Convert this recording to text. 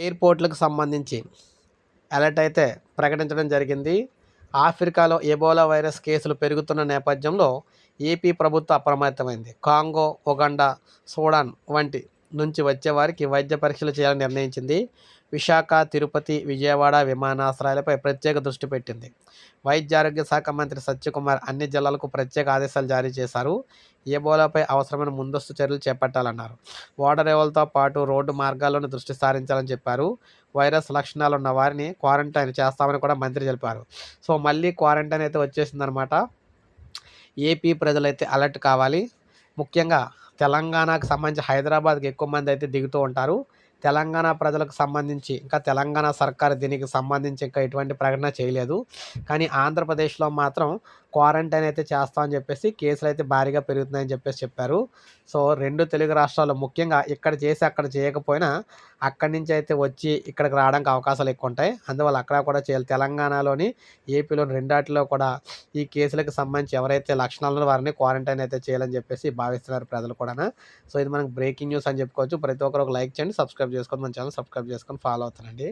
ఎయిర్‌పోర్ట్‌లకు సంబంధించి అలర్ట్ అయితే ప్రకటించడం జరిగింది. ఆఫ్రికాలో ఎబోలా వైరస్ కేసులు పెరుగుతున్న నేపథ్యంలో ఏపీ ప్రభుత్వం అప్రమత్తమైంది. కాంగో, ఉగాండా, సూడాన్ వంటి నుంచి వచ్చే వారికి వైద్య పరీక్షలు చేయాలని నిర్ణయించింది. విశాఖ, తిరుపతి, విజయవాడ విమానాశ్రయాలపై ప్రత్యేక దృష్టి పెట్టింది. వైద్య ఆరోగ్య శాఖ మంత్రి సత్యకుమార్ అన్ని జిల్లాలకు ప్రత్యేక ఆదేశాలు జారీ చేశారు. ఎబోలాపై అవసరమైన ముందస్తు చర్యలు చేపట్టాలన్నారు. ఓడరేవులతో పాటు రోడ్డు మార్గాల్లోనూ దృష్టి సారించాలని చెప్పారు. వైరస్ లక్షణాలు ఉన్న వారిని క్వారంటైన్ చేస్తామని కూడా మంత్రి తెలిపారు. సో మళ్ళీ క్వారంటైన్ అయితే వచ్చేసిందనమాట. ఏపీ ప్రజలైతే అలర్ట్ కావాలి. ముఖ్యంగా తెలంగాణకు సంబంధించి హైదరాబాద్కి ఎక్కువ మంది అయితే దిగుతూ ఉంటారు. తెలంగాణ ప్రజలకు సంబంధించి ఇంకా తెలంగాణ సర్కారు దీనికి సంబంధించి ఇంకా ఎటువంటి ప్రకటన చేయలేదు. కానీ ఆంధ్రప్రదేశ్లో మాత్రం క్వారంటైన్ అయితే చేస్తామని చెప్పేసి కేసులు అయితే భారీగా పెరుగుతున్నాయని చెప్పేసి చెప్పారు. సో 2 తెలుగు రాష్ట్రాల్లో ముఖ్యంగా ఇక్కడ చేసి అక్కడ చేయకపోయినా అక్కడి నుంచి అయితే వచ్చి ఇక్కడికి రావడానికి అవకాశాలు ఎక్కువ ఉంటాయి. అందువల్ల అక్కడ కూడా చేయాలి. తెలంగాణలోని, ఏపీలోని రెండాటిలో కూడా ఈ కేసులకు సంబంధించి ఎవరైతే లక్షణాలు ఉన్నారో వారిని క్వారంటైన్ అయితే చేయాలని చెప్పేసి భావిస్తున్నారు ప్రజలు కూడా. సో ఇది మనకు బ్రేకింగ్ న్యూస్ అని చెప్పుకోవచ్చు. ప్రతి ఒక్కరు ఒక లైక్ చేయండి, సబ్స్క్రైబ్ చేసుకోండి, మన ఛానల్ సబ్స్క్రైబ్ చేసుకొని ఫాలో అవుతానండి.